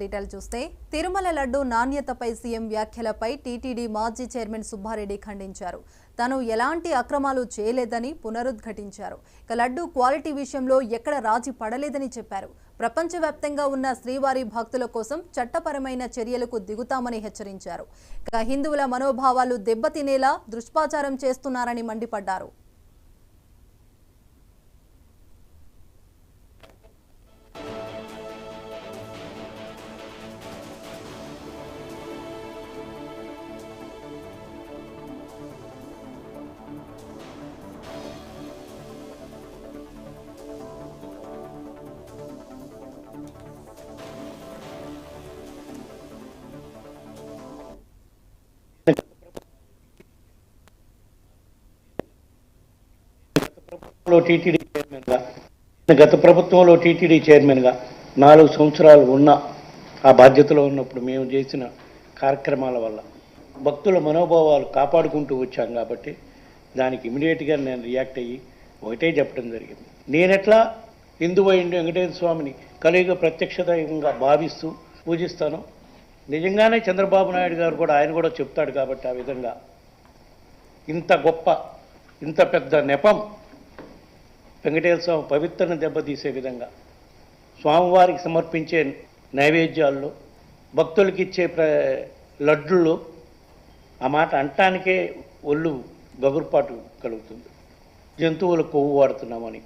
Detail చూస్తే Tirumala laddu నాణ్యతపై CM వ్యాఖ్యలపై TTD మాజీ చైర్మన్ సుబ్బారెడ్డి ఖండించారు. తాను ఎలాంటి అక్రమాలు చేయలేదని పునరుద్ఘాటించారు. ఇక లడ్డు క్వాలిటీ విషయంలో ఎక్కడ రాజీ పడలేదని చెప్పారు. ప్రపంచవ్యాప్తంగా ఉన్న శ్రీవారి భక్తుల కోసం చట్టపరమైన చర్యలకు దిగుతామని హెచ్చరించారు. ఇక హిందువుల మనోభావాలు దెబ్బతినేలా దుష్ప్రచారం చేస్తున్నారని మండిపడ్డారు. గత ప్రభుత్వంలో టీటీడీ చైర్మన్గా 4 సంవత్సరాలు ఉన్న ఆ బాధ్యతలో ఉన్నప్పుడు మేము చేసిన కార్యక్రమాల వల్ల భక్తుల మనోభావాలు కాపాడుకుంటూ వచ్చాం కాబట్టి దానికి ఇమీడియట్గా నేను రియాక్ట్ అయ్యి ఒకటే చెప్పడం జరిగింది. నేనెట్లా హిందువైండి వెంకటేశ్వర స్వామిని కలియుగ ప్రత్యక్ష దైవంగా భావిస్తూ పూజిస్తాను, నిజంగానే చంద్రబాబు నాయుడు గారు కూడా ఆయన కూడా చెప్తాడు కాబట్టి ఆ విధంగా ఇంత గొప్ప ఇంత పెద్ద నెపం వెంకటేశ్వర స్వామి పవిత్రను దెబ్బతీసే విధంగా స్వామివారికి సమర్పించే నైవేద్యాల్లో భక్తులకి ఇచ్చే లడ్డుల్లో ఆ మాట అంటానికే ఒళ్ళు గగురుపాటు కలుగుతుంది. జంతువుల కొవ్వు వాడుతున్నామని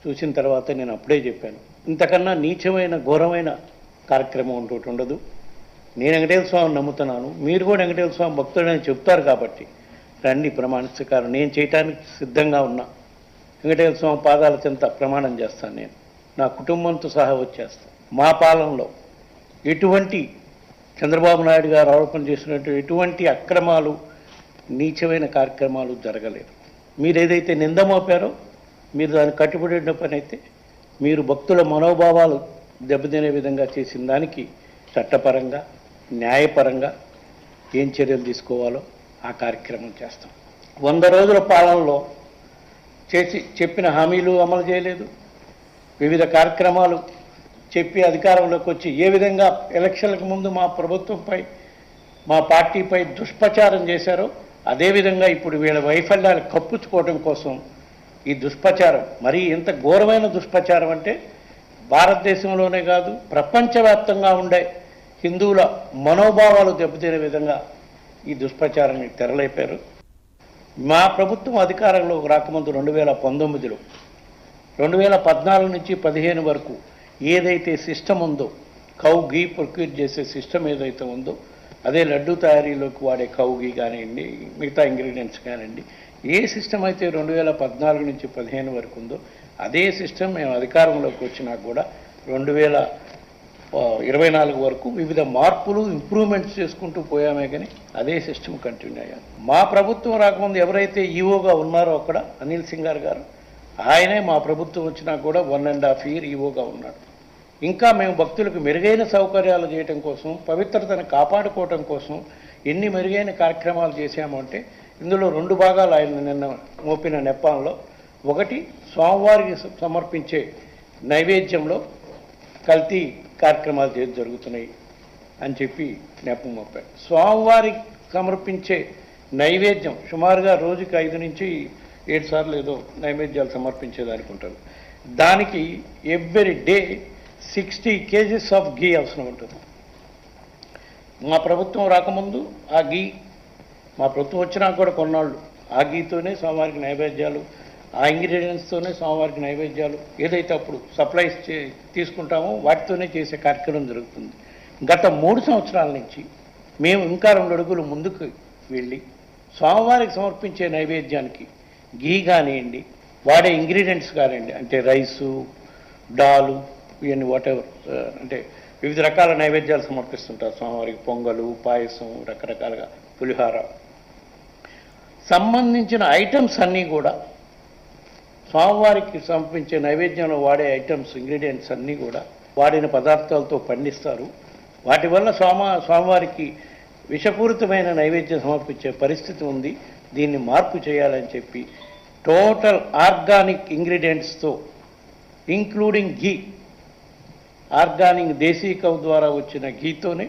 చూసిన తర్వాత నేను అప్పుడే చెప్పాను, ఇంతకన్నా నీచమైన ఘోరమైన కార్యక్రమం ఇంకోటి ఉండదు. నేను వెంకటేశ్వర స్వామిని నమ్ముతున్నాను, మీరు కూడా వెంకటేశ్వర స్వామి భక్తుడని చెప్తారు కాబట్టి రండి ప్రమాణించకారు. నేను చేయటానికి సిద్ధంగా ఉన్నా. వెంకటేశ్వర స్వామి పాదాల చెంత ప్రమాణం చేస్తాను. నేను నా కుటుంబంతో సహా వచ్చేస్తాను. మా పాలనలో ఎటువంటి చంద్రబాబు నాయుడు గారు ఆరోపణ చేసినట్టు ఎటువంటి అక్రమాలు నీచమైన కార్యక్రమాలు జరగలేదు. మీరు ఏదైతే నింద మోపారో మీరు దానికి కట్టుబడిన పని అయితే మీరు భక్తుల మనోభావాలు దెబ్బతినే విధంగా చేసిన దానికి చట్టపరంగా న్యాయపరంగా ఏం చర్యలు తీసుకోవాలో ఆ కార్యక్రమం చేస్తాం. 100 రోజుల పాలనలో చెప్పిన హామీలు అమలు చేయలేదు. వివిధ కార్యక్రమాలు చెప్పి అధికారంలోకి వచ్చి ఏ విధంగా ఎలక్షన్లకు ముందు మా ప్రభుత్వంపై మా పార్టీపై దుష్ప్రచారం చేశారో అదేవిధంగా ఇప్పుడు వీళ్ళ వైఫల్యాలు కప్పుచ్చుకోవడం కోసం ఈ దుష్ప్రచారం, మరీ ఎంత ఘోరమైన దుష్ప్రచారం అంటే భారతదేశంలోనే కాదు ప్రపంచవ్యాప్తంగా ఉండే హిందువుల మనోభావాలు దెబ్బతినే విధంగా ఈ దుష్ప్రచారాన్ని తెరలేపారు. మా ప్రభుత్వం అధికారంలో రాకముందు 2019లో 2014 నుంచి 2015 వరకు ఏదైతే సిస్టమ్ ఉందో కౌ గీ ప్రొక్యూర్ చేసే సిస్టమ్ ఏదైతే ఉందో అదే లడ్డు తయారీలోకి వాడే కౌ గీ కానివ్వండి మిగతా ఇంగ్రీడియంట్స్ కానివ్వండి ఏ సిస్టమ్ అయితే 2014 నుంచి 2015 వరకు ఉందో అదే సిస్టమ్ మేము అధికారంలోకి వచ్చినా కూడా 2024 వరకు వివిధ మార్పులు ఇంప్రూవ్మెంట్స్ చేసుకుంటూ పోయామే కానీ అదే సిస్టమ్ కంటిన్యూ అయ్యాం. మా ప్రభుత్వం రాకముందు ఎవరైతే ఈఓగా ఉన్నారో అక్కడ అనిల్ సింగార్ గారు, ఆయనే మా ప్రభుత్వం వచ్చినా కూడా 1.5 year ఈఓగా ఉన్నాడు. ఇంకా మేము భక్తులకు మెరుగైన సౌకర్యాలు చేయడం కోసం పవిత్రతను కాపాడుకోవటం కోసం ఎన్ని మెరుగైన కార్యక్రమాలు చేశాము అంటే ఇందులో 2 భాగాలు ఆయన నిన్న మోపిన నెపాల్లో. ఒకటి, స్వామివారికి సమర్పించే నైవేద్యంలో కల్తీ కార్యక్రమాలు జరుగుతున్నాయి అని చెప్పి నెపం మోపాడు. స్వామివారికి సమర్పించే నైవేద్యం సుమారుగా రోజుకి 5 నుంచి 7 సార్లు ఏదో నైవేద్యాలు సమర్పించేదానికి ఉంటుంది. దానికి ఎవ్రీ డే 60 kgs ఆఫ్ గీ అవసరం ఉంటుంది. మా ప్రభుత్వం రాకముందు ఆ గీ, మా ప్రభుత్వం వచ్చినా కూడా కొన్నాళ్ళు ఆ గీతోనే స్వామివారికి నైవేద్యాలు, ఆ ఇంగ్రీడియంట్స్తోనే స్వామివారికి నైవేద్యాలు ఏదైతే అప్పుడు సప్లైస్ తీసుకుంటామో వాటితోనే చేసే కార్యక్రమం జరుగుతుంది. గత 3 సంవత్సరాల నుంచి మేము ఇంకా 2 అడుగులు ముందుకు వెళ్ళి స్వామివారికి సమర్పించే నైవేద్యానికి గీ కానివ్వండి, వాడే ఇంగ్రీడియంట్స్ కానివ్వండి, అంటే రైసు, డాలు, ఇవన్నీ వాటెవర్, అంటే వివిధ రకాల నైవేద్యాలు సమర్పిస్తుంటారు స్వామివారికి. పొంగలు, పాయసం, రకరకాలుగా పులిహార సంబంధించిన ఐటమ్స్ అన్నీ కూడా స్వామివారికి సమర్పించే నైవేద్యంలో వాడే ఐటమ్స్, ఇంగ్రీడియంట్స్ అన్నీ కూడా వాడిన పదార్థాలతో పండిస్తారు. వాటి వల్ల స్వామివారికి విషపూరితమైన నైవేద్యం సమర్పించే పరిస్థితి ఉంది. దీన్ని మార్పు చేయాలని చెప్పి టోటల్ ఆర్గానిక్ ఇంగ్రీడియంట్స్తో ఇంక్లూడింగ్ ఘీ ఆర్గానిక్ దేశీ కౌ ద్వారా వచ్చిన ఘీతోనే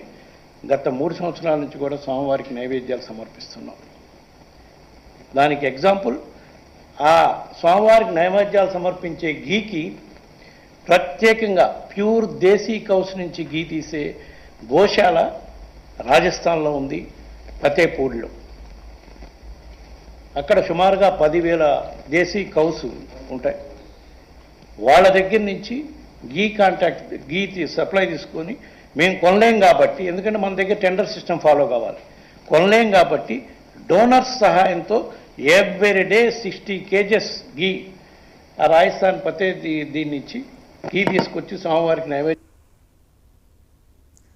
గత 3 సంవత్సరాల నుంచి కూడా స్వామివారికి నైవేద్యాలు సమర్పిస్తున్నాం. దానికి ఎగ్జాంపుల్ ఆ స్వామివారికి నైవేద్యాలు సమర్పించే ఘీకి ప్రత్యేకంగా ప్యూర్ దేశీ కౌస్ నుంచి ఘీ తీసే గోశాల రాజస్థాన్లో ఉంది, ఫతేపూర్లో. అక్కడ సుమారుగా 10,000 దేశీ కౌస్ ఉంటాయి. వాళ్ళ దగ్గర నుంచి ఘీ సప్లై తీసుకొని మేము కొనలేం కాబట్టి, ఎందుకంటే మన దగ్గర టెండర్ సిస్టమ్ ఫాలో కావాలి, కొనలేం కాబట్టి డోనర్స్ సహాయంతో ఎవ్రీ 60 kgs ఘీ ఆ రాజస్థాన్ దీని నుంచి ఘీ తీసుకొచ్చి స్వామివారికి నైవేద్యం